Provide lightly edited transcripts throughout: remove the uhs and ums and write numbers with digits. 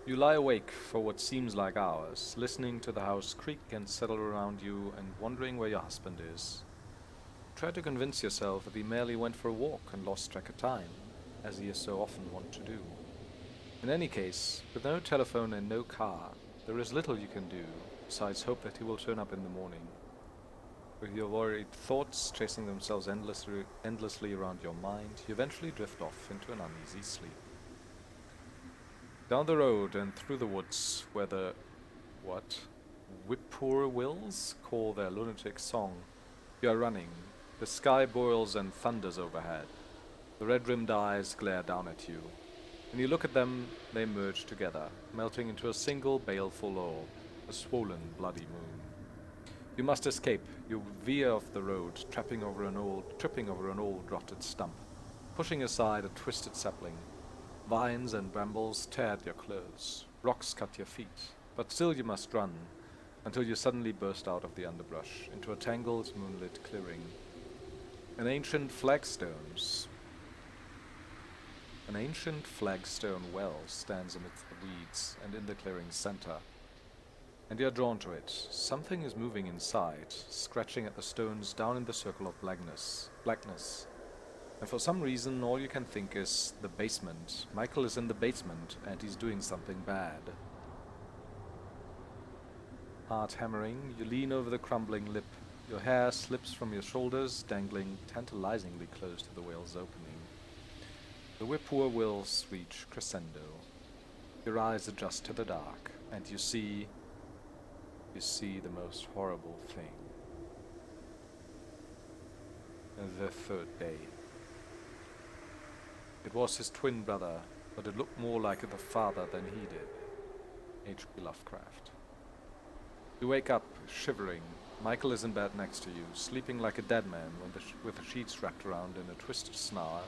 You lie awake for what seems like hours, listening to the house creak and settle around you and wondering where your husband is. Try to convince yourself that he merely went for a walk and lost track of time, as he is so often wont to do. In any case, with no telephone and no car, there is little you can do, besides hope that he will turn up in the morning. With your worried thoughts chasing themselves endlessly around your mind, you eventually drift off into an uneasy sleep. Down the road and through the woods, where the, what, whippoorwills call their lunatic song, you are running. The sky boils and thunders overhead. The red-rimmed eyes glare down at you. When you look at them, they merge together, melting into a single baleful orb, a swollen, bloody moon. You must escape. You veer off the road, tripping over an old rotted stump, pushing aside a twisted sapling. Vines and brambles tear at your clothes. Rocks cut your feet. But still you must run, until you suddenly burst out of the underbrush, into a tangled, moonlit clearing. An ancient flagstone well stands amidst the weeds and in the clearing's center. And you are drawn to it. Something is moving inside, scratching at the stones down in the circle of blackness. And for some reason, all you can think is the basement. Michael is in the basement, and he's doing something bad. Heart hammering, you lean over the crumbling lip. Your hair slips from your shoulders, dangling tantalizingly close to the whale's opening. The whippoorwills reach crescendo. Your eyes adjust to the dark, and you see the most horrible thing. The third day. It was his twin brother, but it looked more like the father than he did. H.P. Lovecraft. You wake up, shivering. Michael is in bed next to you, sleeping like a dead man with the sheets wrapped around in a twisted snarl.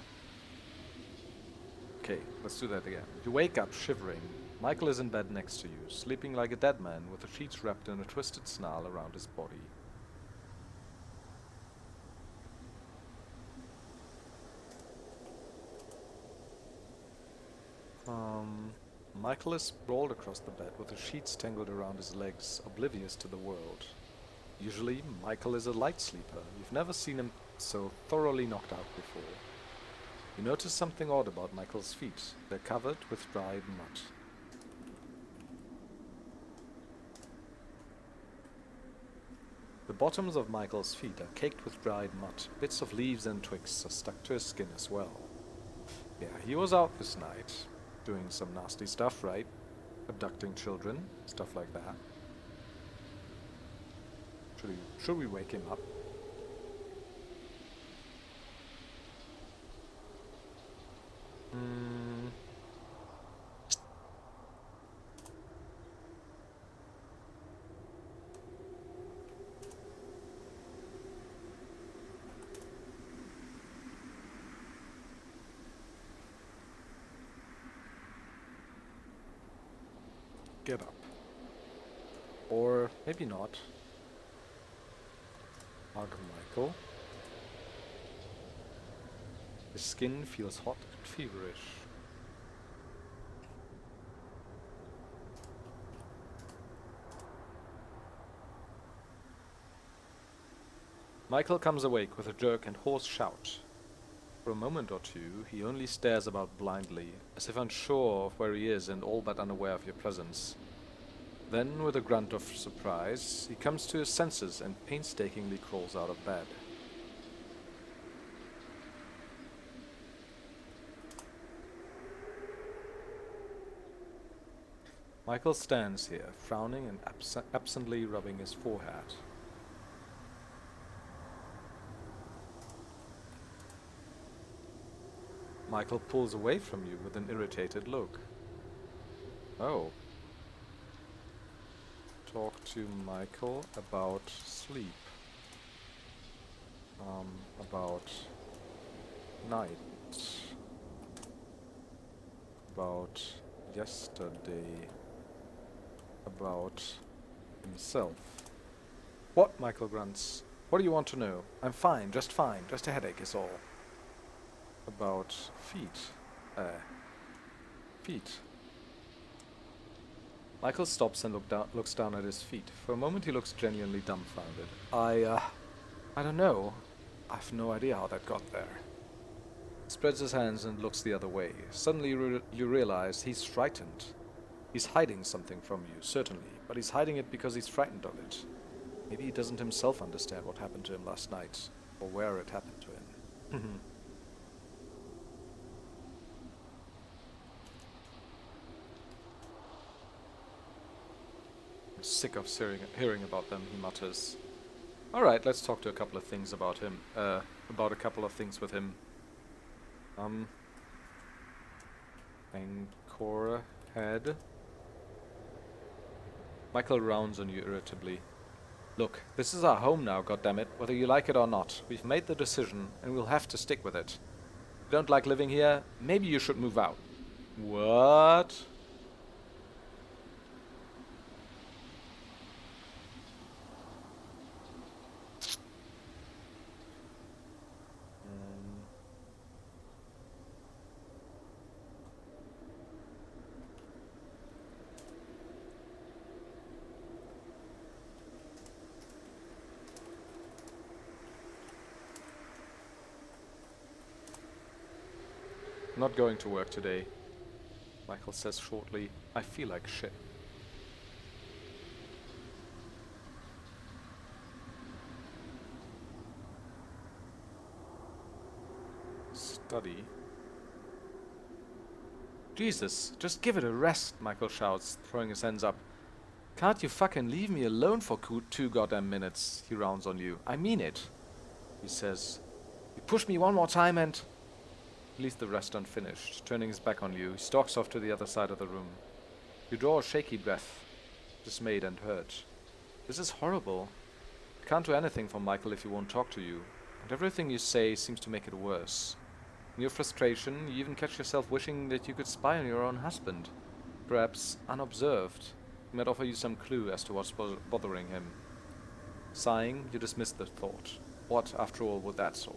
Okay, let's do that again. You wake up, shivering. Michael is in bed next to you, sleeping like a dead man with the sheets wrapped in a twisted snarl around his body. Michael is sprawled across the bed with the sheets tangled around his legs, oblivious to the world. Usually, Michael is a light sleeper. You've never seen him so thoroughly knocked out before. You notice something odd about Michael's feet. They're covered with dried mud. The bottoms of Michael's feet are caked with dried mud. Bits of leaves and twigs are stuck to his skin as well. Yeah, he was out this night, doing some nasty stuff, right? Abducting children, stuff like that. Should we wake him up? Get up. Or maybe not. Hug Michael. His skin feels hot and feverish. Michael comes awake with a jerk and hoarse shout. For a moment or two, he only stares about blindly, as if unsure of where he is and all but unaware of your presence. Then, with a grunt of surprise, he comes to his senses and painstakingly crawls out of bed. Michael stands here, frowning and absently rubbing his forehead. Michael pulls away from you with an irritated look. Oh. Talk to Michael about sleep. About night. About yesterday. About himself. What? Michael grunts. What do you want to know? I'm fine. Just a headache is all. About feet. Feet. Michael stops and looks down at his feet. For a moment he looks genuinely dumbfounded. I don't know. I've no idea how that got there. Spreads his hands and looks the other way. Suddenly you realize he's frightened. He's hiding something from you, certainly, but he's hiding it because he's frightened of it. Maybe he doesn't himself understand what happened to him last night, or where it happened to him. I'm sick of hearing about them, he mutters. Alright, let's talk to a couple of things about him. About a couple of things with him. Anchorhead. Michael rounds on you irritably. Look, this is our home now, goddammit, whether you like it or not. We've made the decision, and we'll have to stick with it. If you don't like living here, maybe you should move out. What? Not going to work today, Michael says shortly. I feel like shit. Study? Jesus, just give it a rest, Michael shouts, throwing his hands up. Can't you fucking leave me alone for 2 goddamn minutes? He rounds on you. I mean it, he says. You push me one more time and... He leaves the rest unfinished. Turning his back on you, he stalks off to the other side of the room. You draw a shaky breath, dismayed and hurt. This is horrible. You can't do anything for Michael if he won't talk to you, and everything you say seems to make it worse. In your frustration, you even catch yourself wishing that you could spy on your own husband. Perhaps unobserved. He might offer you some clue as to what's bothering him. Sighing, you dismiss the thought. What, after all, would that solve?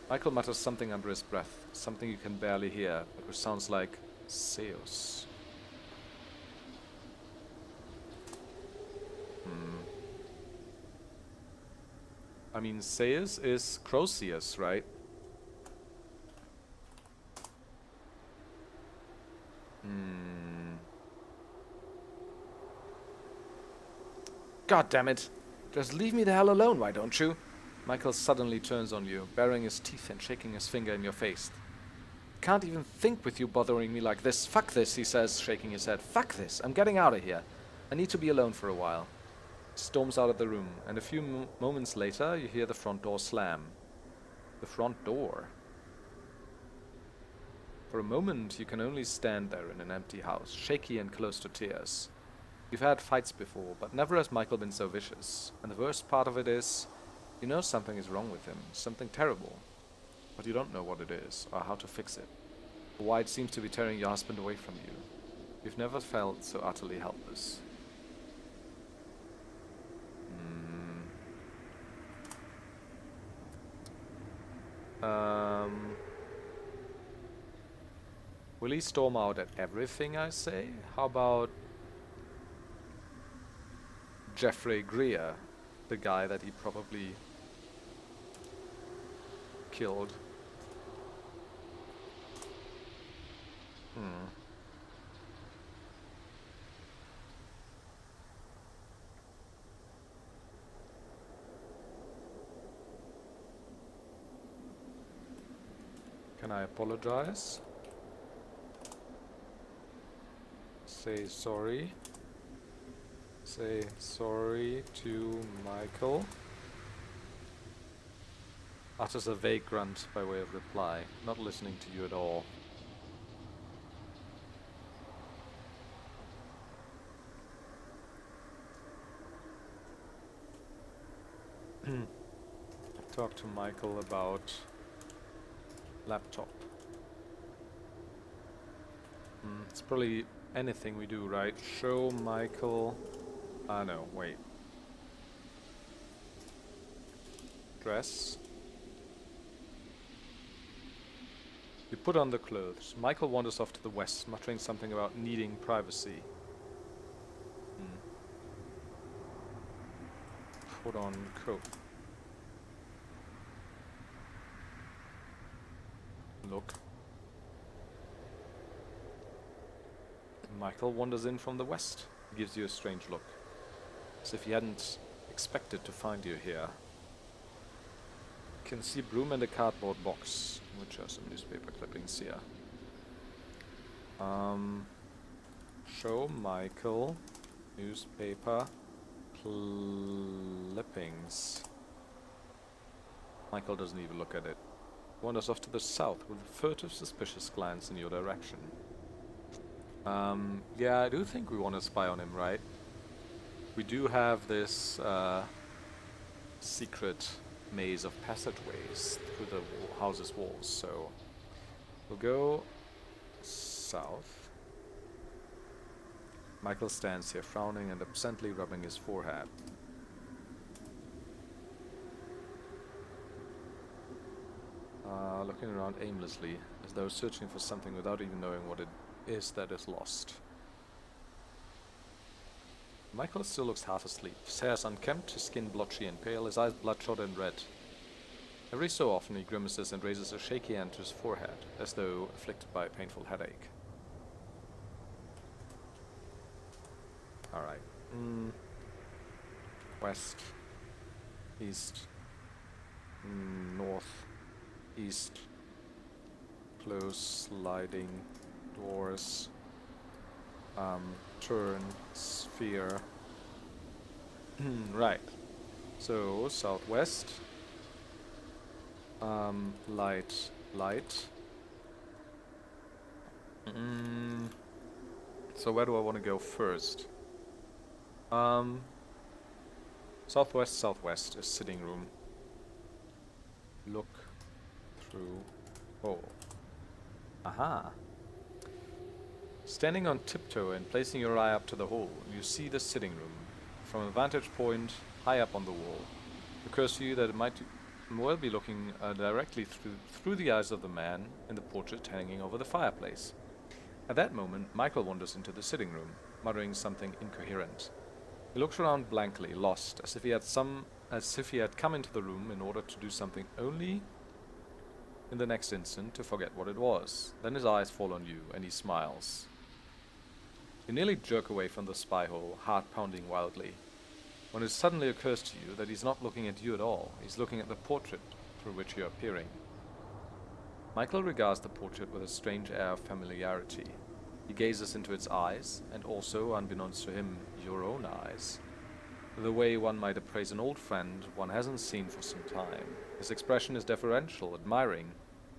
Michael mutters something under his breath, something you can barely hear, but which sounds like Seus. I mean, Seus is Croesus, right? God damn it! Just leave me the hell alone, why don't you? Michael suddenly turns on you, baring his teeth and shaking his finger in your face. Can't even think with you bothering me like this. Fuck this, he says, shaking his head. Fuck this, I'm getting out of here. I need to be alone for a while. He storms out of the room, and a few moments later you hear the front door slam. The front door. For a moment you can only stand there in an empty house, shaky and close to tears. You've had fights before, but never has Michael been so vicious. And the worst part of it is, you know something is wrong with him, something terrible, but you don't know what it is, or how to fix it, or why it seems to be tearing your husband away from you. You've never felt so utterly helpless. Will he storm out at everything I say? How about Jeffrey Greer, the guy that he probably killed? Can I apologize? Say sorry. Say sorry to Michael. Utters a vague grunt by way of reply, not listening to you at all. Talk to Michael about laptop. It's probably anything we do, right? Show Michael... no, wait. Dress. You put on the clothes. Michael wanders off to the west, muttering something about needing privacy. put on coat. Look. Michael wanders in from the west. He gives you a strange look, as if he hadn't expected to find you here. You can see a broom and a cardboard box, which are some newspaper clippings here. Show Michael newspaper clippings. Michael doesn't even look at it. Wanders off to the south with a furtive, suspicious glance in your direction. Yeah, I do think we want to spy on him, right? We do have this secret maze of passageways through the house's walls, so we'll go south. Michael stands here frowning and absently rubbing his forehead. Looking around aimlessly, as though searching for something without even knowing what it is that is lost. Michael still looks half asleep. His hair is unkempt, his skin blotchy and pale, his eyes bloodshot and red. Every so often he grimaces and raises a shaky hand to his forehead, as though afflicted by a painful headache. Alright. West. East. North. East. Close, sliding, doors. Turn, sphere. Right. So, southwest. Light, light. So where do I want to go first? Southwest, southwest is sitting room. Look through. Oh. Aha. Standing on tiptoe and placing your eye up to the hole, you see the sitting room. From a vantage point high up on the wall, it occurs to you that it might well be looking directly through the eyes of the man in the portrait hanging over the fireplace. At that moment, Michael wanders into the sitting room, muttering something incoherent. He looks around blankly, lost, as if he had come into the room in order to do something only in the next instant to forget what it was. Then his eyes fall on you, and he smiles. You nearly jerk away from the spy hole, heart pounding wildly, when it suddenly occurs to you that he's not looking at you at all. He's looking at the portrait through which you are peering. Michael regards the portrait with a strange air of familiarity. He gazes into its eyes, and also, unbeknownst to him, your own eyes. The way one might appraise an old friend one hasn't seen for some time. His expression is deferential, admiring,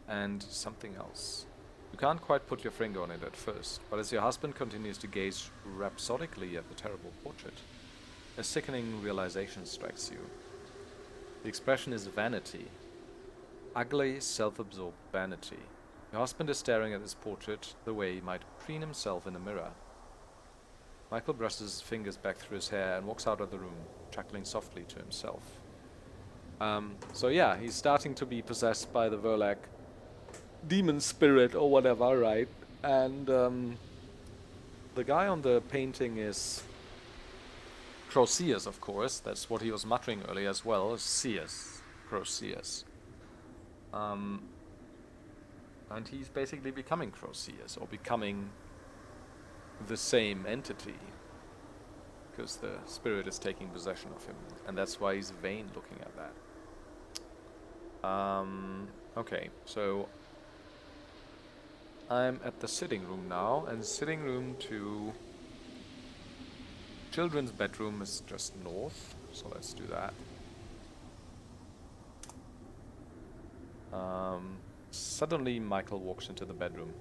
and something else. You can't quite put your finger on it at first, but as your husband continues to gaze rhapsodically at the terrible portrait, a sickening realization strikes you. The expression is vanity. Ugly, self-absorbed vanity. Your husband is staring at his portrait the way he might preen himself in a mirror. Michael brushes his fingers back through his hair and walks out of the room, chuckling softly to himself. So yeah, he's starting to be possessed by the Verlac demon spirit or whatever, right? And the guy on the painting is Croceus, of course. That's what he was muttering earlier as well. Croceus. And he's basically becoming Croceus, or becoming the same entity, because the spirit is taking possession of him, and that's why he's vain looking at that. Okay, so I'm at the sitting room now, and sitting room to children's bedroom is just north, so let's do that. Suddenly Michael walks into the bedroom,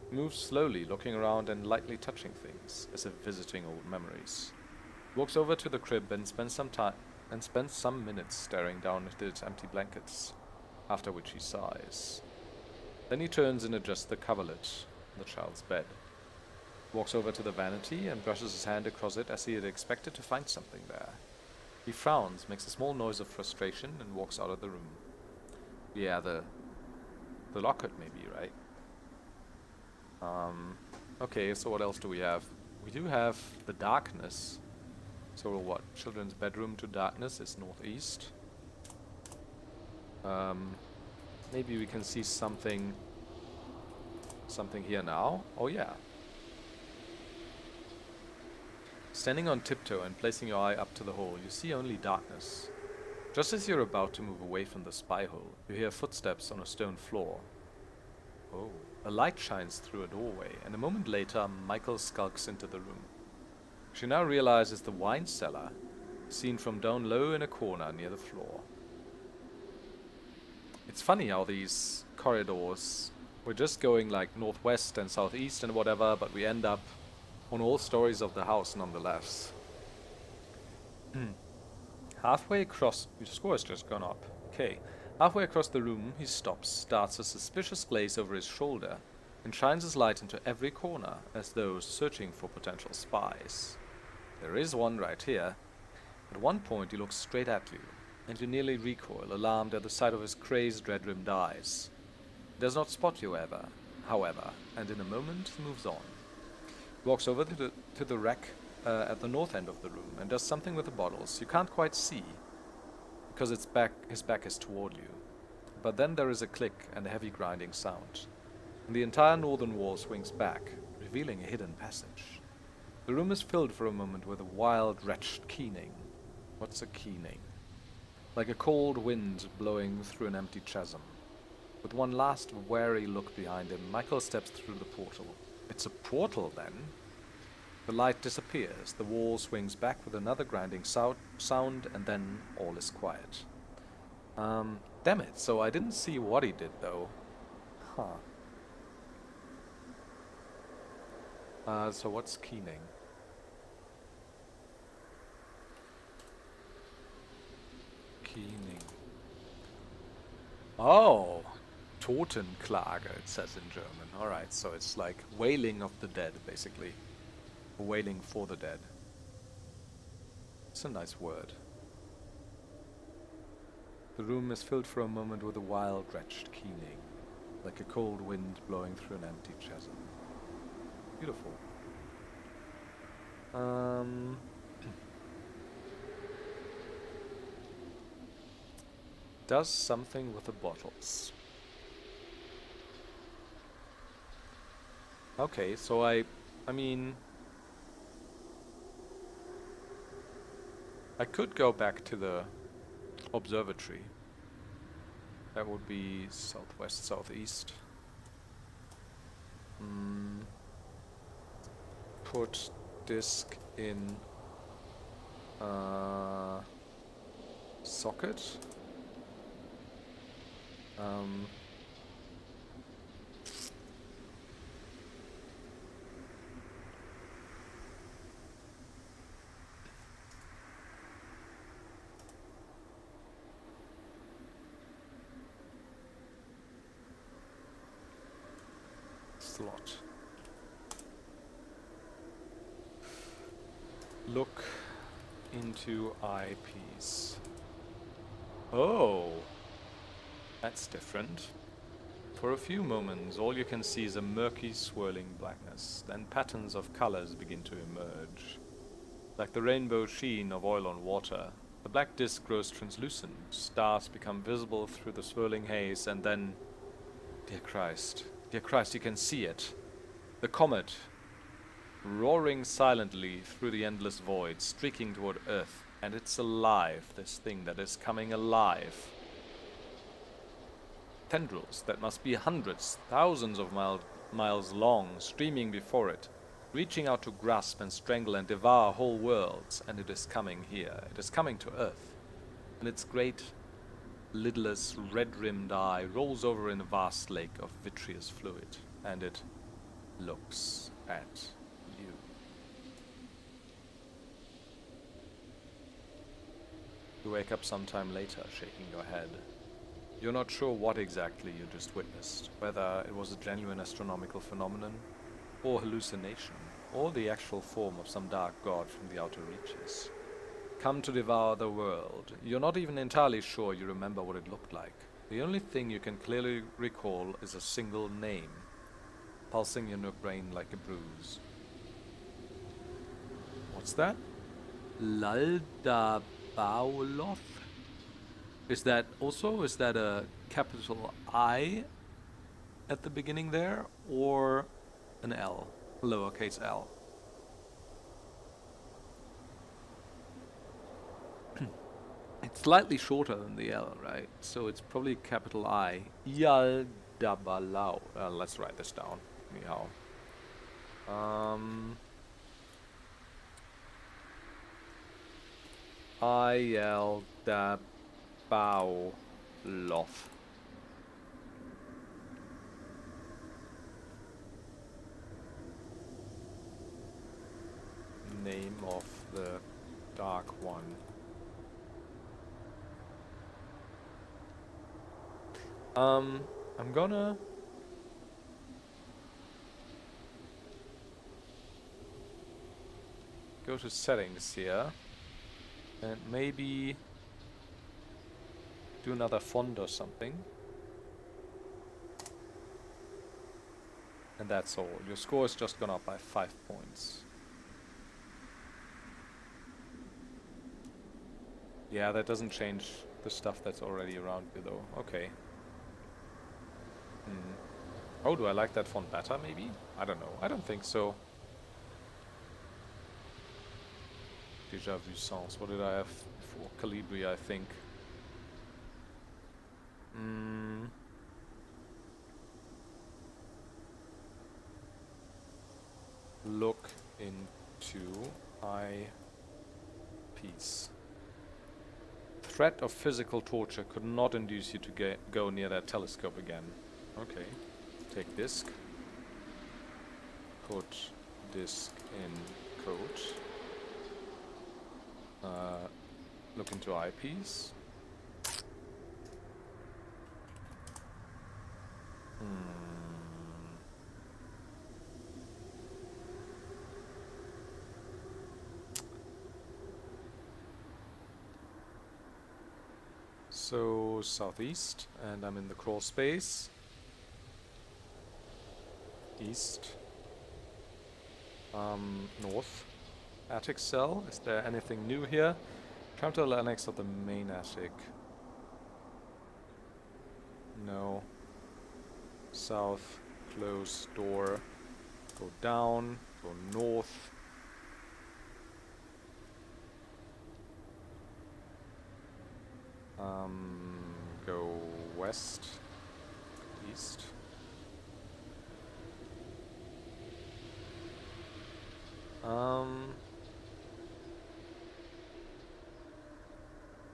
moves slowly, looking around and lightly touching things, as if visiting old memories. Walks over to the crib and spends some minutes staring down at its empty blankets, after which he sighs. Then he turns and adjusts the coverlet on the child's bed. Walks over to the vanity and brushes his hand across it as he had expected to find something there. He frowns, makes a small noise of frustration, and walks out of the room. Yeah, the locket maybe, right? Okay, so what else do we have? We do have the darkness, So what? Children's bedroom to darkness is northeast. Maybe we can see something here now. Oh yeah. Standing on tiptoe and placing your eye up to the hole, you see only darkness. Just as you're about to move away from the spy hole, you hear footsteps on a stone floor. Oh. A light shines through a doorway, and a moment later, Michael skulks into the room. She now realizes the wine cellar, seen from down low in a corner near the floor. It's funny how these corridors, we're just going like northwest and southeast and whatever, but we end up on all stories of the house nonetheless. Halfway across, your score has just gone up. Okay. Halfway across the room, he stops, darts a suspicious glaze over his shoulder, and shines his light into every corner, as though searching for potential spies. There is one right here. At one point, he looks straight at you, and you nearly recoil, alarmed at the sight of his crazed, red-rimmed eyes. He does not spot you however, and in a moment he moves on. He walks over to the rack at the north end of the room and does something with the bottles you can't quite see, because his back is toward you. But then there is a click and a heavy grinding sound, and the entire northern wall swings back, revealing a hidden passage. The room is filled for a moment with a wild, wretched keening. What's a keening? Like a cold wind blowing through an empty chasm. With one last wary look behind him, Michael steps through the portal. It's a portal, then? The light disappears, the wall swings back with another grinding sound, and then all is quiet. Damn it, so I didn't see what he did, though. So what's keening? Keening. Oh! Totenklage, it says in German. Alright, so it's like wailing of the dead, basically. Wailing for the dead. It's a nice word. The room is filled for a moment with a wild, wretched keening, like a cold wind blowing through an empty chasm. Beautiful. Does something with the bottles. Okay, so I mean, I could go back to the observatory. That would be southwest, southeast. Put disk in socket. Slot. Look into eyepiece. Oh, that's different. For a few moments, all you can see is a murky, swirling blackness. Then patterns of colors begin to emerge. Like the rainbow sheen of oil on water, the black disk grows translucent. Stars become visible through the swirling haze, and then... Dear Christ, you can see it. The comet, roaring silently through the endless void, streaking toward Earth. And it's alive, this thing that is coming alive. Tendrils that must be hundreds, thousands of miles long, streaming before it, reaching out to grasp and strangle and devour whole worlds. And it is coming here. It is coming to Earth. And its great, lidless, red-rimmed eye rolls over in a vast lake of vitreous fluid. And it looks at you. You wake up sometime later, shaking your head. You're not sure what exactly you just witnessed, whether it was a genuine astronomical phenomenon, or hallucination, or the actual form of some dark god from the outer reaches. Come to devour the world. You're not even entirely sure you remember what it looked like. The only thing you can clearly recall is a single name, pulsing in your brain like a bruise. What's that? Laldabaoloth. Is that a capital I at the beginning there, or an L, lowercase L? It's slightly shorter than the L, right? So it's probably capital I. Yaldabalau. Let's write this down. Anyhow. Yaldabaoloth. Name of the Dark One. I'm gonna go to settings here and maybe do another font or something. And that's all. Your score has just gone up by 5 points. Yeah, that doesn't change the stuff that's already around you though. Okay. Oh, do I like that font better maybe? I don't know. I don't think so. Déjà vu sans. What did I have before? Calibri, I think. Look into eyepiece. Threat of physical torture could not induce you to go near that telescope again. Okay. Take disk. Put disk in code. Look into eyepiece. So southeast, and I'm in the crawl space. East. North. Attic cell. Is there anything new here? Come to the annex of the main attic. No. South. Close door. Go down. Go north. Go west. East.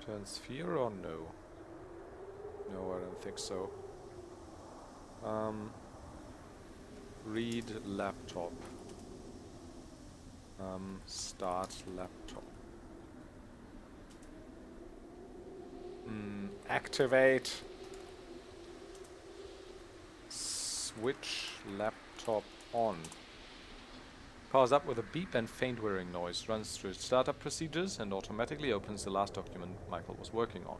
Turn sphere or no? No, I don't think so. Read laptop. Start laptop. Activate. Switch laptop on. Powers up with a beep and faint whirring noise, runs through its startup procedures, and automatically opens the last document Michael was working on.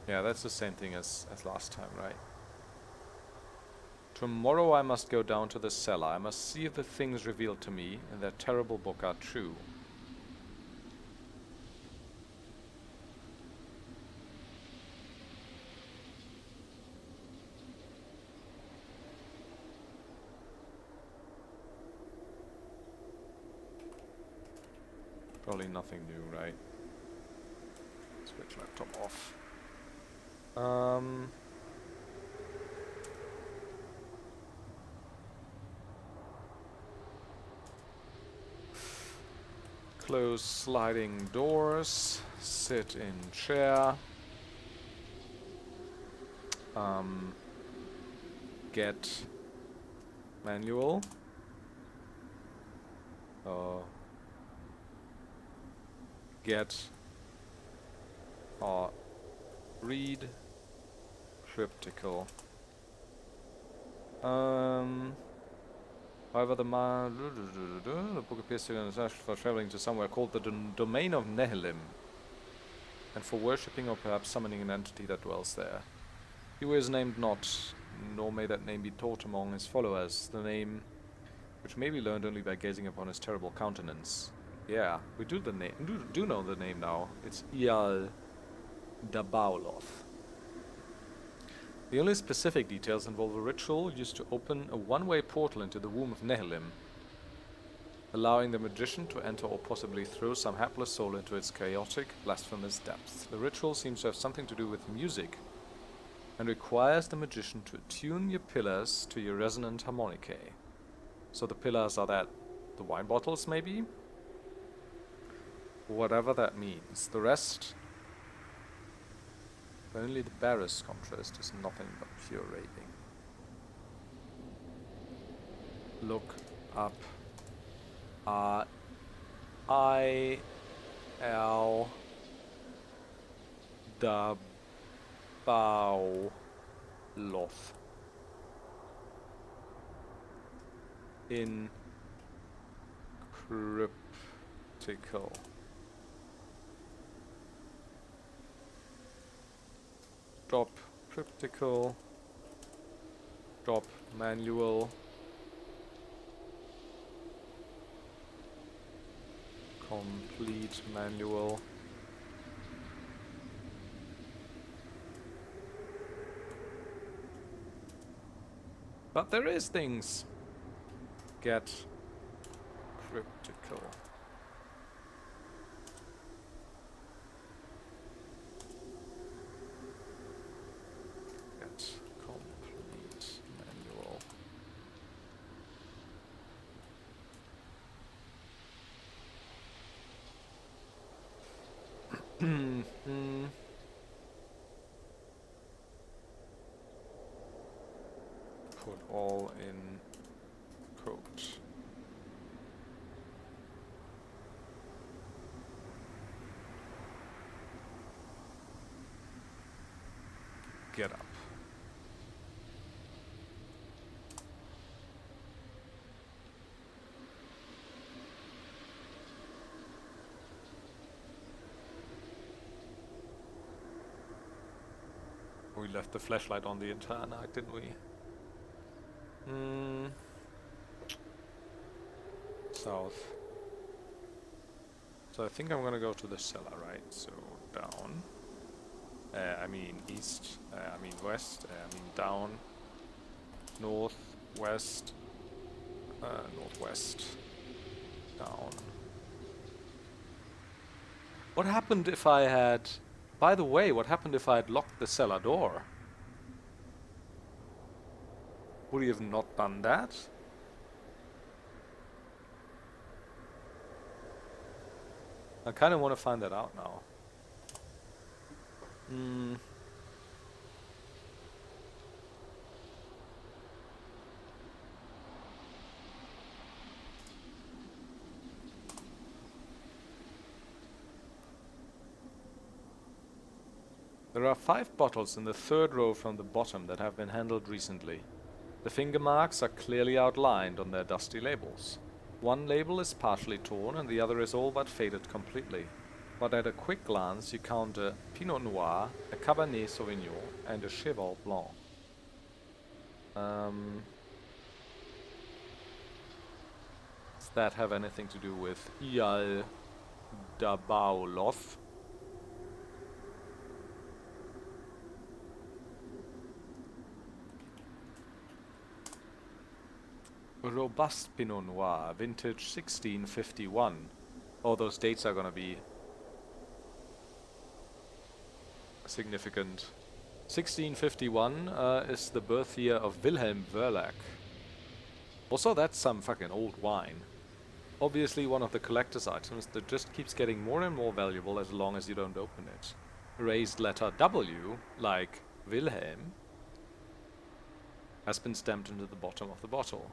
Yeah, that's the same thing as last time, right? Tomorrow I must go down to the cellar. I must see if the things revealed to me in that terrible book are true. Probably nothing new, right? Switch laptop off. Close sliding doors. Sit in chair. Get manual. Get read cryptical. However, the book appears to be an search for traveling to somewhere called the domain of Nehilim, and for worshipping or perhaps summoning an entity that dwells there. He who is named not, nor may that name be taught among his followers. The name which may be learned only by gazing upon his terrible countenance. Yeah, we do the name. Do know the name now. It's Ial Dabauloth. The only specific details involve a ritual used to open a one-way portal into the womb of Nehilim, allowing the magician to enter or possibly throw some hapless soul into its chaotic, blasphemous depths. The ritual seems to have something to do with music, and requires the magician to attune your pillars to your resonant harmonicae. So the pillars are the wine bottles, maybe? Whatever that means. The rest, only the barest contrast is nothing but pure raving. Look up I-L Dabauloth in cryptical. Drop cryptical. Drop manual. Complete manual. But there is things. Get cryptical. Get complete manual. Put all in quote. Get up. We left the flashlight on the entire night, didn't we? South. So I think I'm gonna go to the cellar, right? So down. I mean east. I mean west. I mean down. North, west. Northwest. Down. What happened if I had... By the way, what happened if I had locked the cellar door? Would you have not done that? I kind of want to find that out now. There are 5 bottles in the third row from the bottom that have been handled recently. The finger marks are clearly outlined on their dusty labels. One label is partially torn and the other is all but faded completely. But at a quick glance you count a Pinot Noir, a Cabernet Sauvignon and a Cheval Blanc. Does that have anything to do with Ial Dabauloth? A robust Pinot Noir, vintage 1651. Oh, those dates are gonna be significant. 1651 is the birth year of Wilhelm Verlac. Also, that's some fucking old wine. Obviously one of the collector's items that just keeps getting more and more valuable as long as you don't open it. Raised letter W, like Wilhelm, has been stamped into the bottom of the bottle.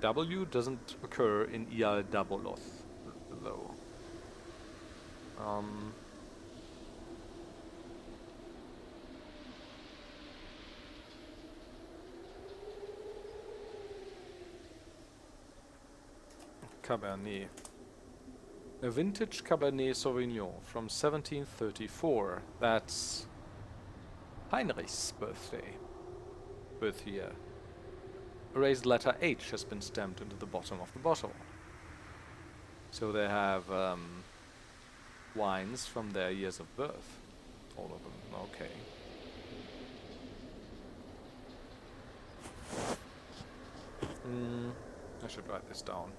W doesn't occur in Ial Dabauloth, though. Cabernet. A vintage Cabernet Sauvignon from 1734. That's Heinrich's birth year. erased letter H has been stamped into the bottom of the bottle. So they have wines from their years of birth. All of them. Okay. I should write this down.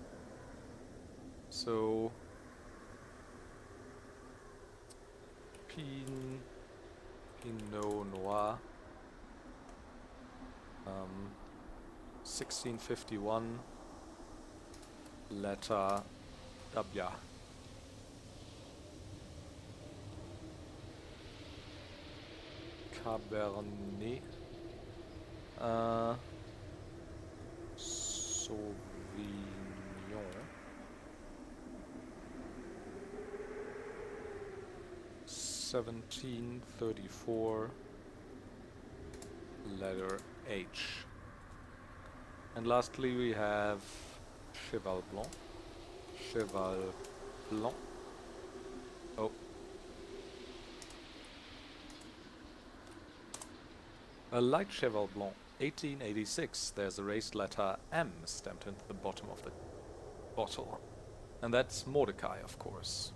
So Pinot Noir, 1651, letter W. Cabernet Sauvignon 1734, letter H. And lastly we have Cheval Blanc. Cheval Blanc. Oh. A light Cheval Blanc, 1886. There's a raised letter M stamped into the bottom of the bottle. And that's Mordecai, of course.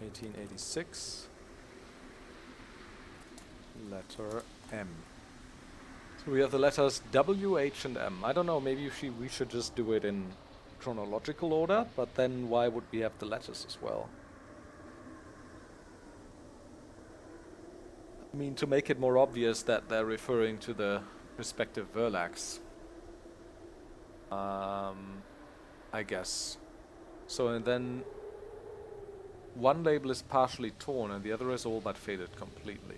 1886. Letter M. So we have the letters W, H, and M. I don't know, maybe we should just do it in chronological order, but then why would we have the letters as well? I mean, to make it more obvious that they're referring to the respective verlacs. I guess. So, and then one label is partially torn and the other is all but faded completely.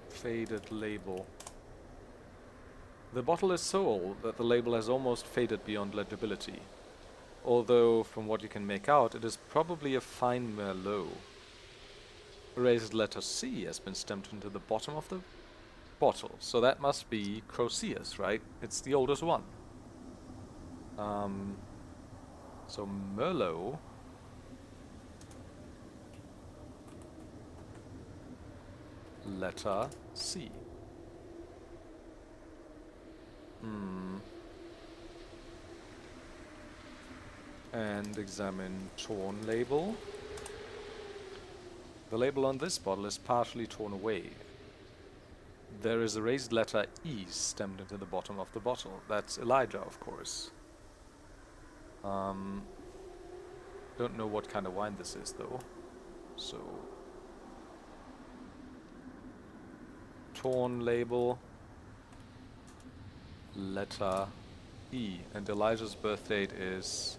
Faded label. The bottle is so old that the label has almost faded beyond legibility. Although, from what you can make out, it is probably a fine Merlot. Erased letter C has been stamped into the bottom of the bottle, so that must be Croceus, right? It's the oldest one. So Merlot. Letter C. And examine torn label. The label on this bottle is partially torn away. There is a raised letter E stamped into the bottom of the bottle. That's Elijah, of course. Don't know what kind of wine this is, though. So, torn label, letter E, and Elijah's birth date is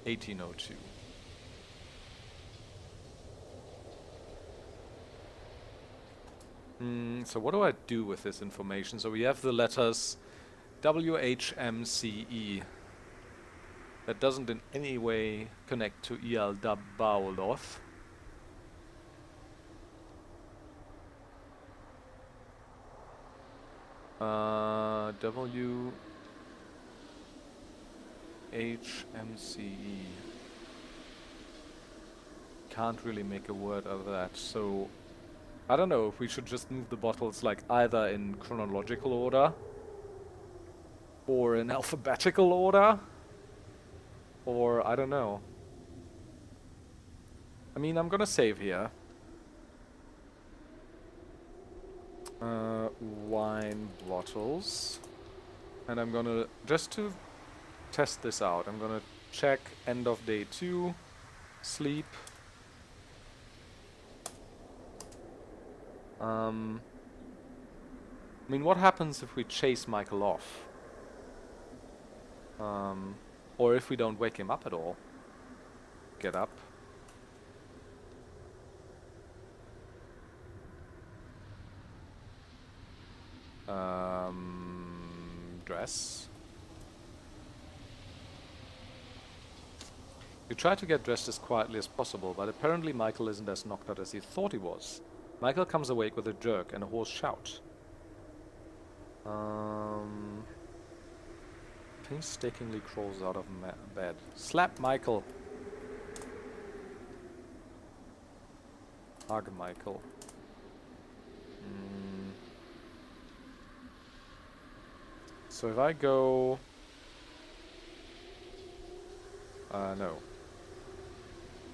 1802. So what do I do with this information? So we have the letters W, H, M, C, E. That doesn't in any way connect to Ial Dabaoloth. W, H, M, C, E. Can't really make a word out of that, so I don't know if we should just move the bottles like either in chronological order or in alphabetical order, or I don't know. I mean, I'm gonna save here. Wine bottles, and I'm gonna, just to test this out, I'm gonna check end of day 2, sleep. I mean, what happens if we chase Michael off? Or if we don't wake him up at all? Get up. Dress. You try to get dressed as quietly as possible, but apparently Michael isn't as knocked out as he thought he was. Michael comes awake with a jerk and a hoarse shout. Painstakingly crawls out of bed. Slap Michael. Hug Michael. So if I go... no.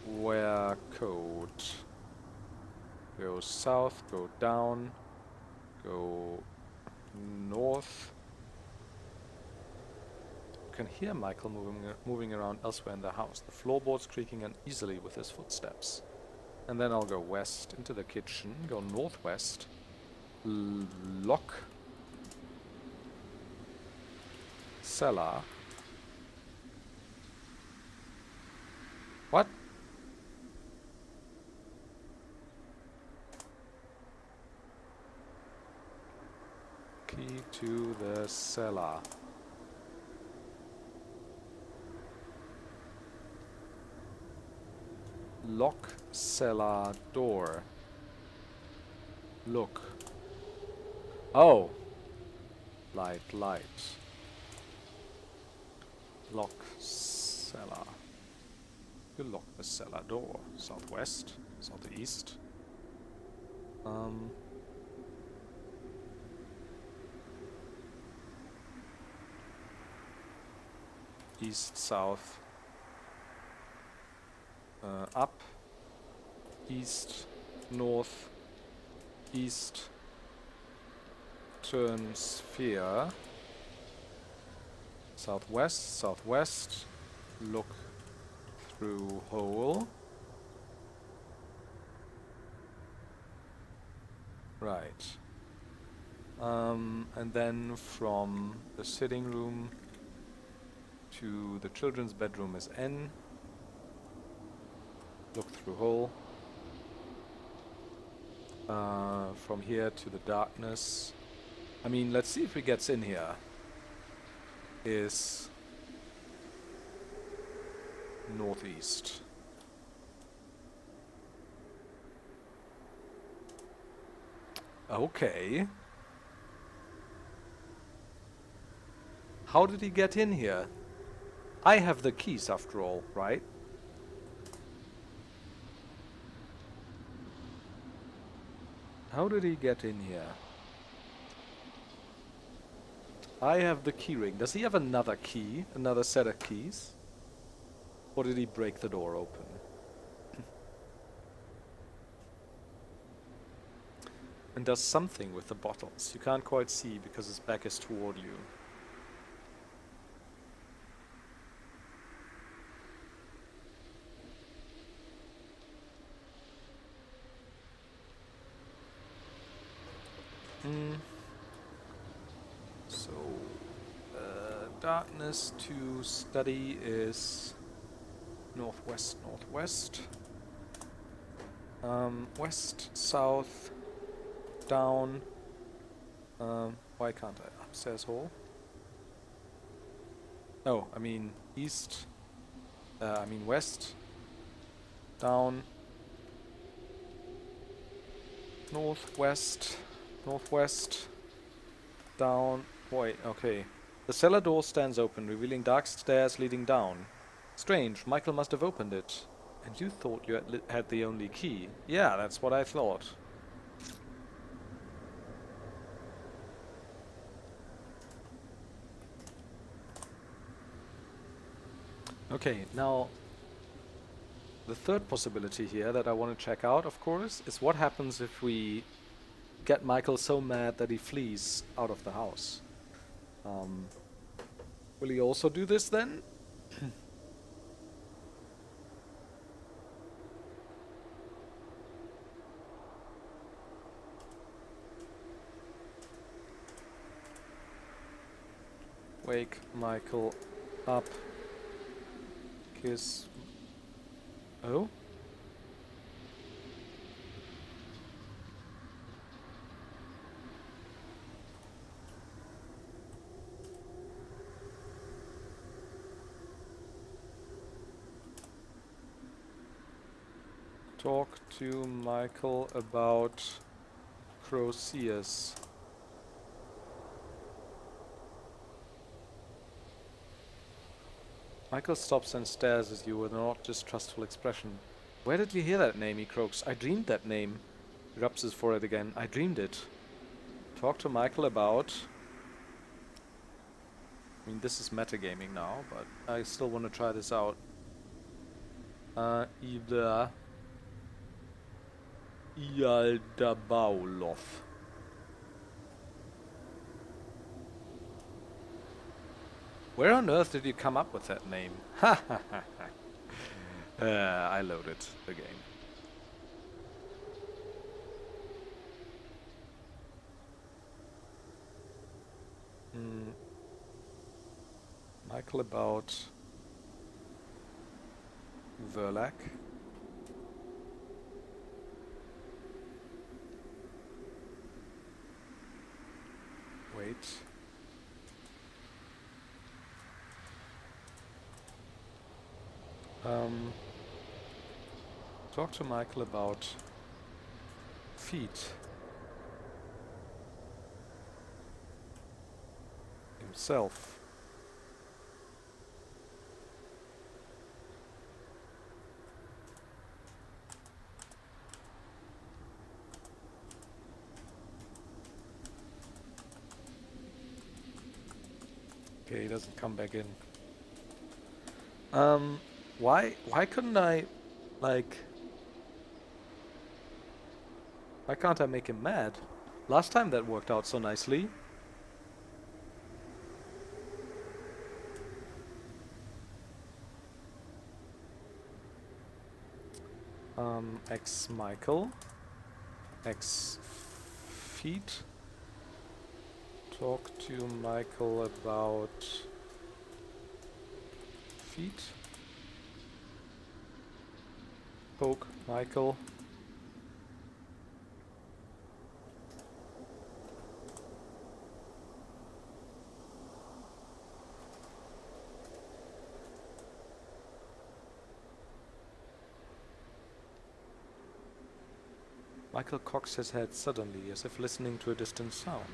Wear coat. Go south, go down, go north. You can hear Michael moving around elsewhere in the house, the floorboards creaking uneasily with his footsteps. And then I'll go west into the kitchen, go northwest, lock, cellar. What? Key to the cellar. Lock cellar door. Look. Oh. Light. Lock cellar. You lock the cellar door. Southwest. Southeast. East, south. Up. East, north, east. Turn sphere. Southwest. Look through hole. Right. And then from the sitting room to the children's bedroom is N. Look through hole. From here to the darkness. I mean, let's see if he gets in here. Is northeast. Okay. How did he get in here? I have the keys after all, right? How did he get in here? I have the key ring. Does he have another key? Another set of keys? Or did he break the door open? And does something with the bottles. You can't quite see because his back is toward you. So, darkness to study is northwest. West, south, down. Why can't I? Upstairs hall. Oh, I mean east. I mean west. Down. Northwest. Down. Wait, okay. The cellar door stands open, revealing dark stairs leading down. Strange, Michael must have opened it. And you thought you had the only key. Yeah, that's what I thought. Okay, now the third possibility here that I want to check out, of course, is what happens if we get Michael so mad that he flees out of the house. Will he also do this then? Wake Michael up. Kiss. Oh? Talk to Michael about Croceus. Michael stops and stares at you with an odd, distrustful expression. Where did you hear that name? He croaks. I dreamed that name. He rubs his forehead again. I dreamed it. Talk to Michael about... I mean, this is metagaming now, but I still want to try this out. Ida Ialdabaulov. Where on earth did you come up with that name? Ha ha ha ha. I loaded the game. Michael about Verlac. Wait. Talk to Michael about feet. Himself. Okay, he doesn't come back in. Why couldn't I, like... Why can't I make him mad? Last time that worked out so nicely. X Michael. X feet. Talk to Michael about feet. Poke Michael. Michael cocks his head suddenly, as if listening to a distant sound.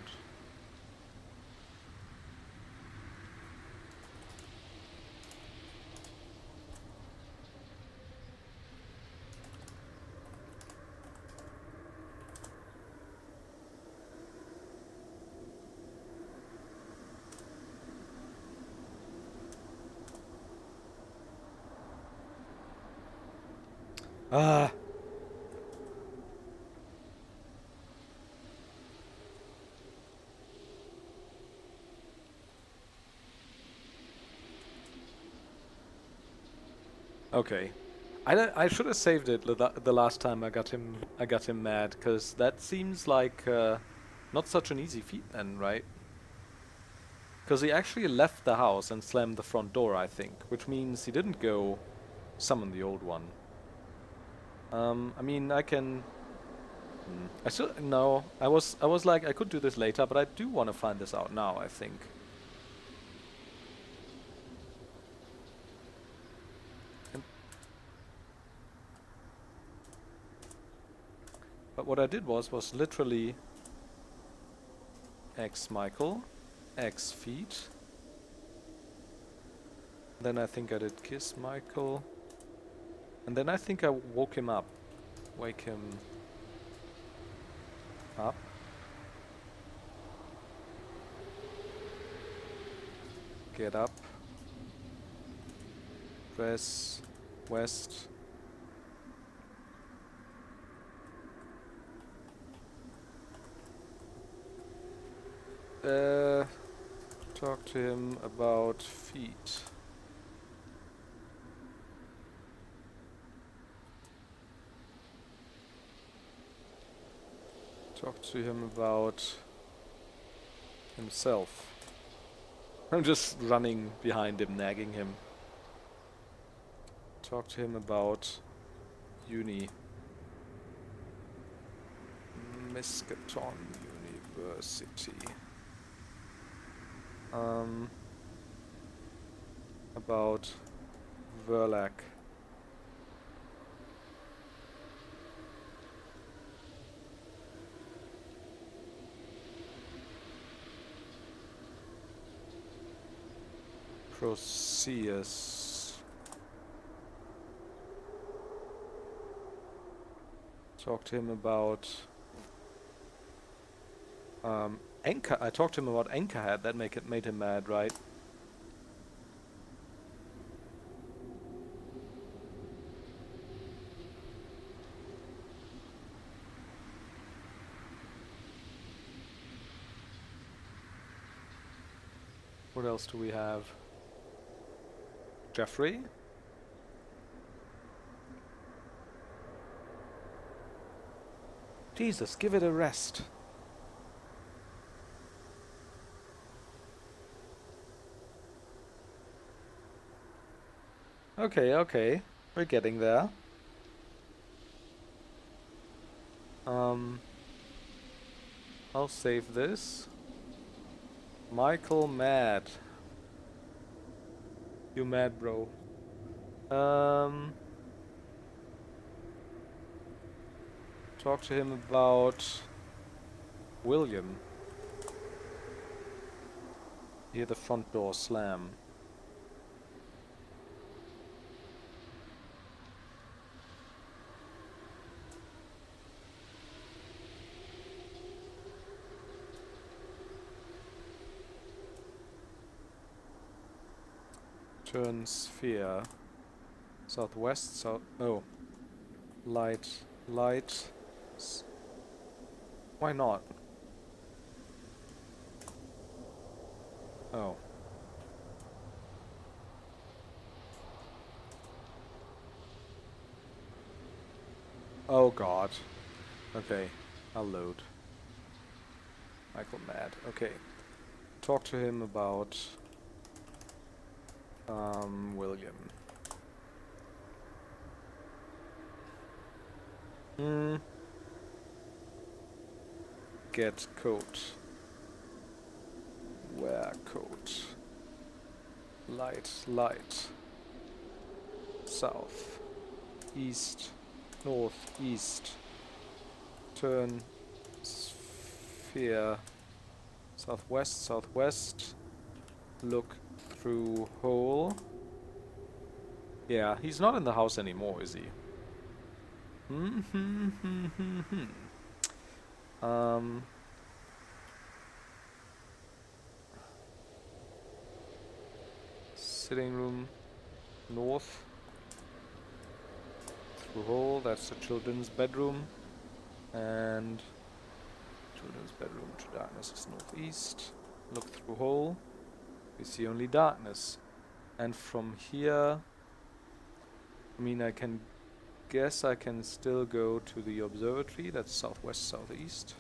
Ah! Okay. I should have saved it the last time I got him mad, because that seems like not such an easy feat then, right? Because he actually left the house and slammed the front door, I think, which means he didn't go summon the old one. I mean, I can... I still... No, I was like, I could do this later, but I do want to find this out now, I think. But what I did was literally X Michael, X feet. Then I think I did kiss Michael. And then I think I woke him up. Wake him up. Get up. Dress west. Talk to him about feet. Talk to him about himself. I'm just running behind him, nagging him. Talk to him about uni. Miskatonic University. About Verlac. Proceus. Talk to him about Anchor. I talked to him about Anchorhead. That made him mad, right? What else do we have? Jeffrey? Jesus, give it a rest. Okay, okay. We're getting there. I'll save this. Michael mad. You mad, bro. Talk to him about William. Hear the front door slam. Turn sphere. Southwest, south. Oh. Light. Light. Why not? Oh. Oh god. Okay. I'll load. Michael mad. Okay. Talk to him about William. Get coat. Wear coat. Light, light. South. East. North, east. Turn sphere. Southwest, southwest. Look through hole. Yeah, he's not in the house anymore, is he? Sitting room north. Through hole, that's the children's bedroom. And children's bedroom to darkness is northeast. Look through hole. We see only darkness. And from here, I mean, I can guess I can still go to the observatory. That's southwest, southeast.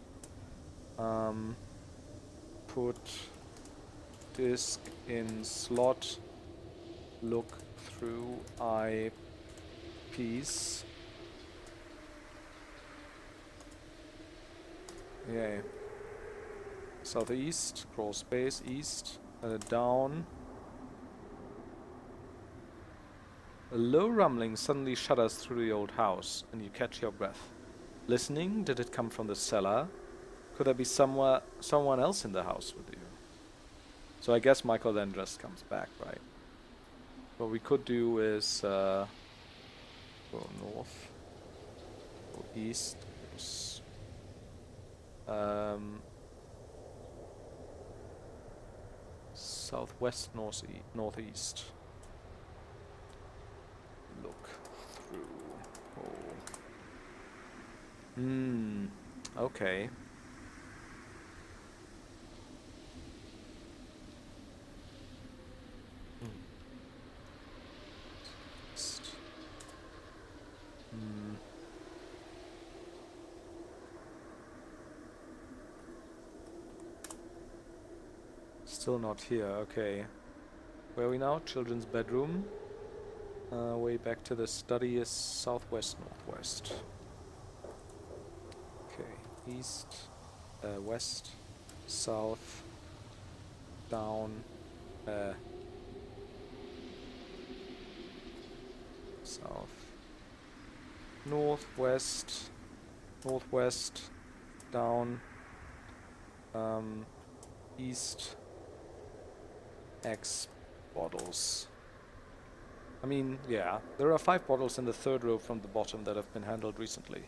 Put disk in slot. Look through eyepiece. Yay. Southeast, crawl space, east, down. A low rumbling suddenly shudders through the old house, and you catch your breath. Listening, did it come from the cellar? Could there be someone else in the house with you? So I guess Michael then just comes back, right? What we could do is go north, go east, southwest, northeast. Look through hole. Okay. Still not here, okay. Where are we now? Children's bedroom. Way back to the study is southwest, northwest. Okay, east, west, south, down, south, northwest, northwest, down, east, bottles. I mean, yeah, there are 5 bottles in the third row from the bottom that have been handled recently.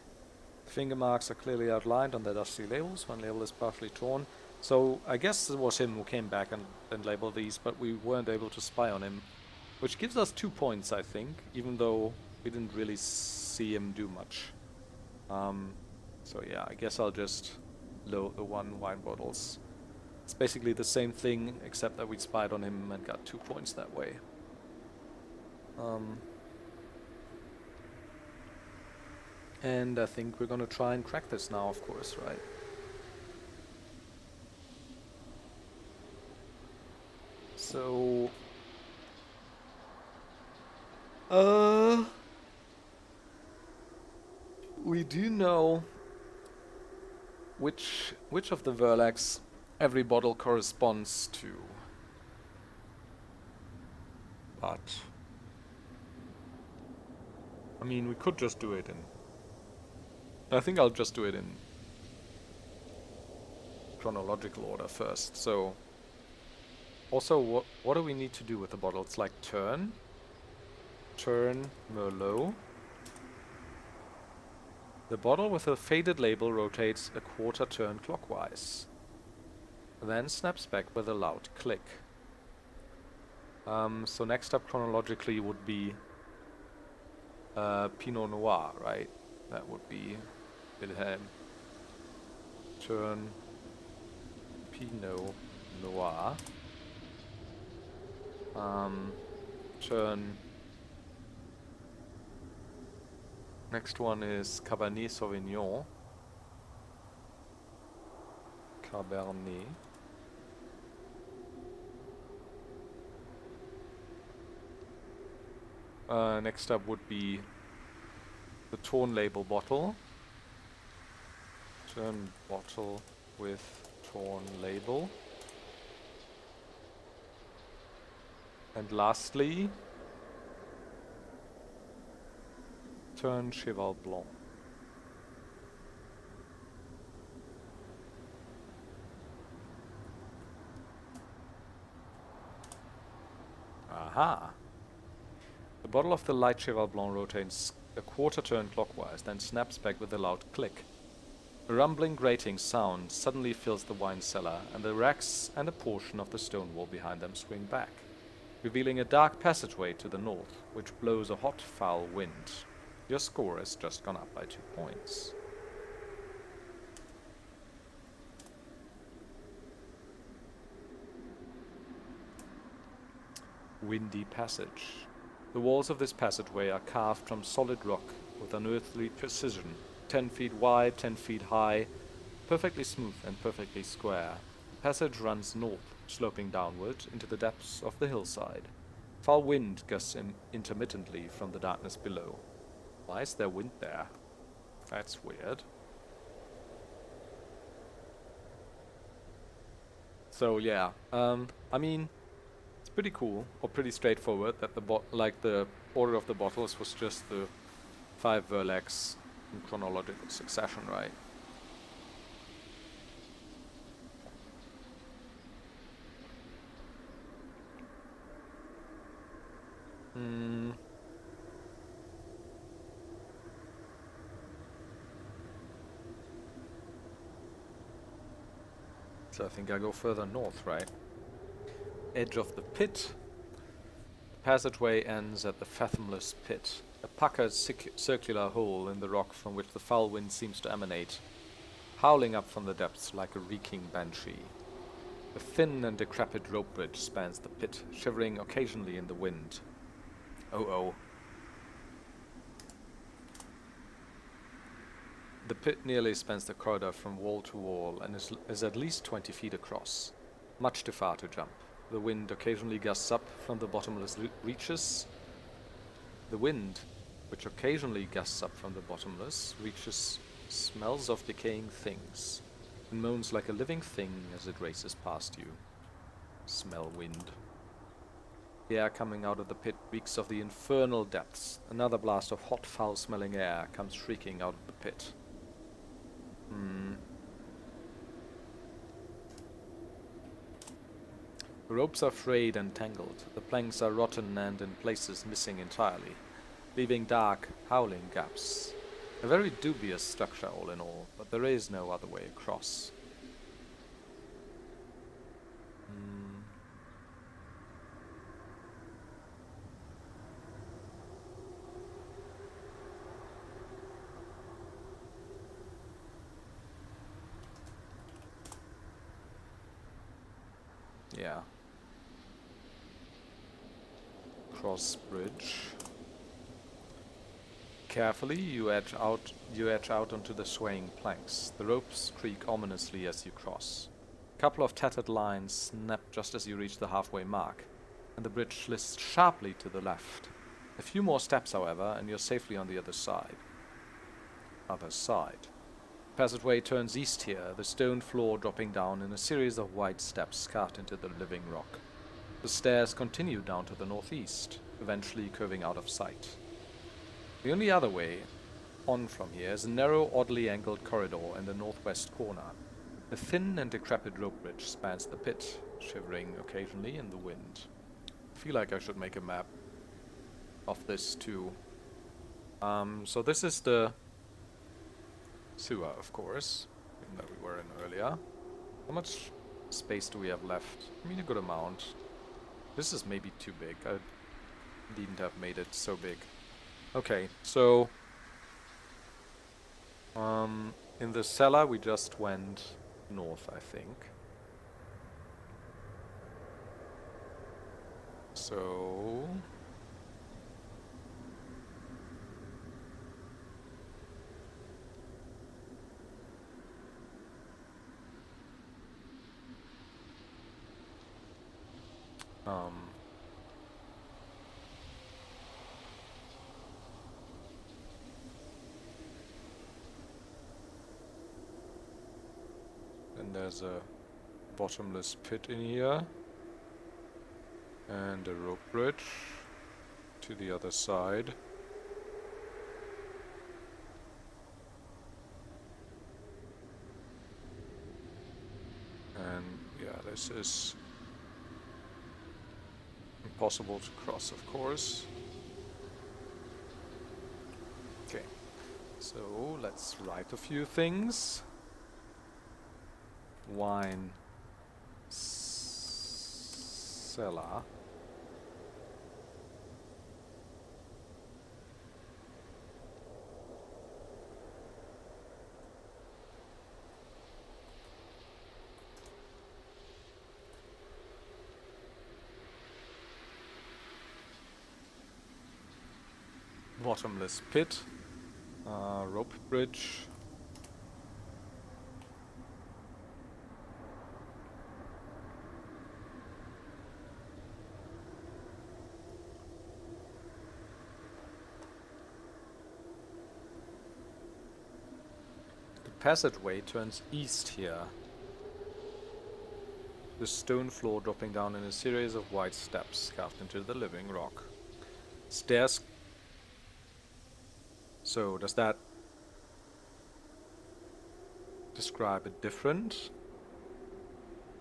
The finger marks are clearly outlined on their dusty labels. One label is partially torn. So I guess it was him who came back and labeled these, but we weren't able to spy on him. Which gives us 2 points, I think, even though we didn't really see him do much. So yeah, I guess I'll just load the 1 wine bottles. It's basically the same thing, except that we spied on him and got 2 points that way. And I think we're gonna try and crack this now, of course, right? So... we do know which of the Verlacs every bottle corresponds to. But... I mean, we could just do it in... I think I'll just do it in chronological order first, so... Also, what do we need to do with the bottle? It's like turn, Merlot. The bottle with a faded label rotates a quarter turn clockwise. Then snaps back with a loud click. So next up chronologically would be Pinot Noir, right? That would be Wilhelm. Turn Pinot Noir. Turn. Next one is Cabernet Sauvignon. Cabernet. Next up would be the torn label bottle. Turn bottle with torn label. And lastly, turn Cheval Blanc. Aha! The bottle of the light Cheval Blanc rotates a quarter turn clockwise, then snaps back with a loud click. A rumbling, grating sound suddenly fills the wine cellar, and the racks and a portion of the stone wall behind them swing back, revealing a dark passageway to the north, which blows a hot, foul wind. Your score has just gone up by 2 points. Windy passage. The walls of this passageway are carved from solid rock with unearthly precision, 10 feet wide, 10 feet high, perfectly smooth and perfectly square. The passage runs north, sloping downward into the depths of the hillside. Foul wind gusts intermittently from the darkness below. Why is there wind there? That's weird. So yeah, I mean, it's pretty cool, or pretty straightforward, that the order of the bottles was just the 5 Verlacs in chronological succession, right? So I think I go further north, right? Edge of the pit. The passageway ends at the fathomless pit, a puckered circular hole in the rock from which the foul wind seems to emanate, howling up from the depths like a reeking banshee. A thin and decrepit rope bridge spans the pit, shivering occasionally in the wind. Oh. The pit nearly spans the corridor from wall to wall and is at least 20 feet across, much too far to jump. The wind occasionally gusts up from the bottomless reaches. The wind, which occasionally gusts up from the bottomless reaches, smells of decaying things, and moans like a living thing as it races past you. Smell wind. The air coming out of the pit reeks of the infernal depths. Another blast of hot, foul-smelling air comes shrieking out of the pit. The ropes are frayed and tangled. The planks are rotten and in places missing entirely, leaving dark, howling gaps. A very dubious structure all in all, but there is no other way across. Hmm. Yeah. Cross bridge. Carefully, you edge out onto the swaying planks. The ropes creak ominously as you cross. A couple of tattered lines snap just as you reach the halfway mark, and the bridge slists sharply to the left. A few more steps, however, and you're safely on the other side. Passageway turns east here, the stone floor dropping down in a series of wide steps carved into the living rock. The stairs continue down to the northeast, eventually curving out of sight. The only other way on from here is a narrow, oddly angled corridor in the northwest corner. A thin and decrepit rope bridge spans the pit, shivering occasionally in the wind. I feel like I should make a map of this too. So this is the sewer, of course, even that we were in earlier. How much space do we have left? I mean, a good amount. This is maybe too big. I needn't have made it so big. Okay, so in the cellar we just went north, I think. So then there's a bottomless pit in here and a rope bridge to the other side. And yeah, this is impossible to cross, of course. Okay, so let's write a few things. Wine cellar. Bottomless pit. Rope bridge. The passageway turns east here. The stone floor dropping down in a series of wide steps carved into the living rock. Stairs. So, does that describe a different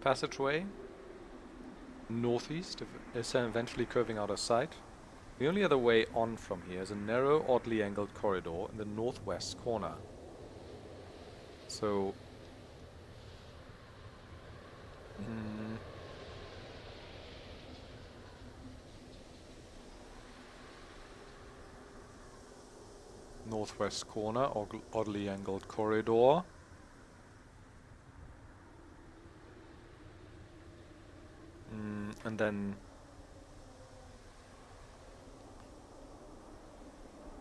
passageway? Northeast, is eventually curving out of sight. The only other way on from here is a narrow, oddly angled corridor in the northwest corner. So, northwest corner, oddly angled corridor. And then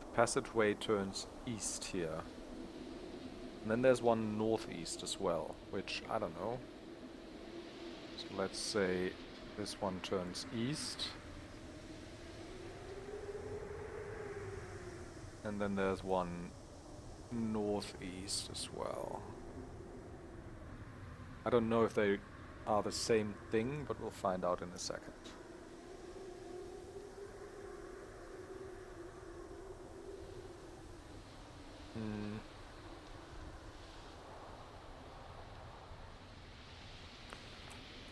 the passageway turns east here. And then there's one northeast as well, which I don't know. So let's say this one turns east. And then there's one northeast as well. I don't know if they are the same thing, but we'll find out in a second.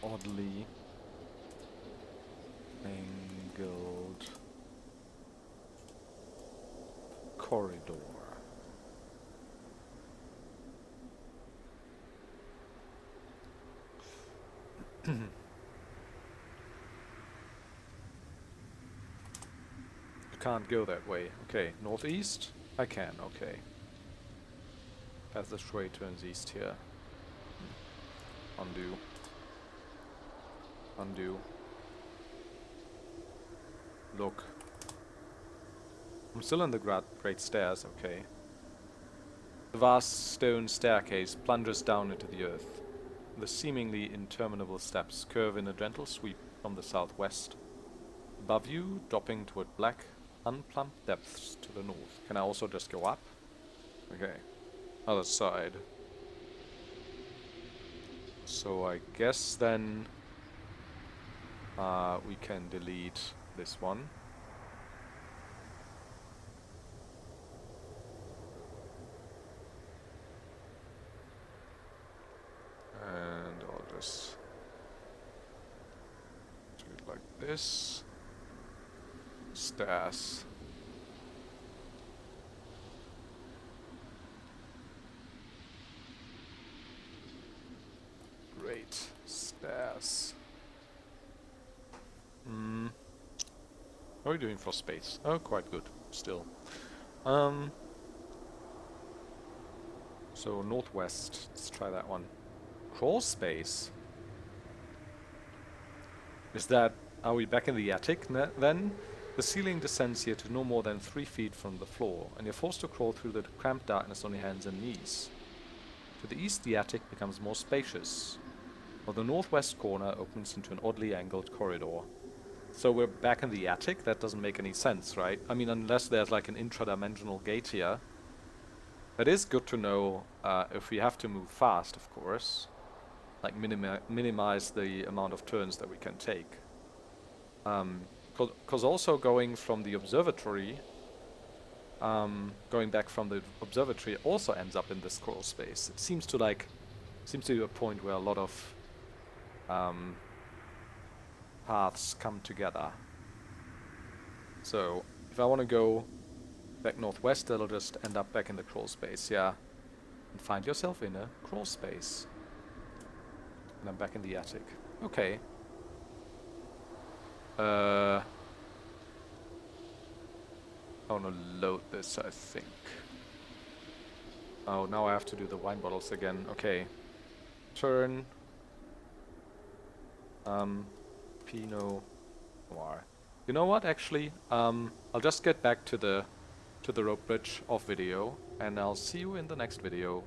Oddly Angled corridor. You can't go that way. Okay, northeast? I can, okay. As the tray turns east here. Undo. Undo. Look. I'm still in the Great Stairs, okay. The vast stone staircase plunges down into the earth. The seemingly interminable steps curve in a gentle sweep from the southwest. Above you, dropping toward black, unplumbed depths to the north. Can I also just go up? Okay. Other side. So I guess then we can delete this one. And I'll just do it like this. Stairs. Great. Stairs. How are we doing for space? Oh, quite good. Still. So northwest. Let's try that one. Crawl space. Is that... Are we back in the attic then? The ceiling descends here to no more than 3 feet from the floor, and you're forced to crawl through the cramped darkness on your hands and knees. To the east, the attic becomes more spacious, while the northwest corner opens into an oddly angled corridor. So we're back in the attic? That doesn't make any sense, right? I mean, unless there's like an intradimensional gate here. That is good to know if we have to move fast, of course. Like minimize the amount of turns that we can take. Because also going from the observatory, going back from the observatory also ends up in this crawl space. It seems to be a point where a lot of paths come together. So if I want to go back northwest, that'll just end up back in the crawl space, yeah. And find yourself in a crawl space. And I'm back in the attic. Okay. I want to load this, I think. Oh, now I have to do the wine bottles again. Okay. Turn. Pinot Noir. You know what, actually? I'll just get back to the rope bridge off video, and I'll see you in the next video.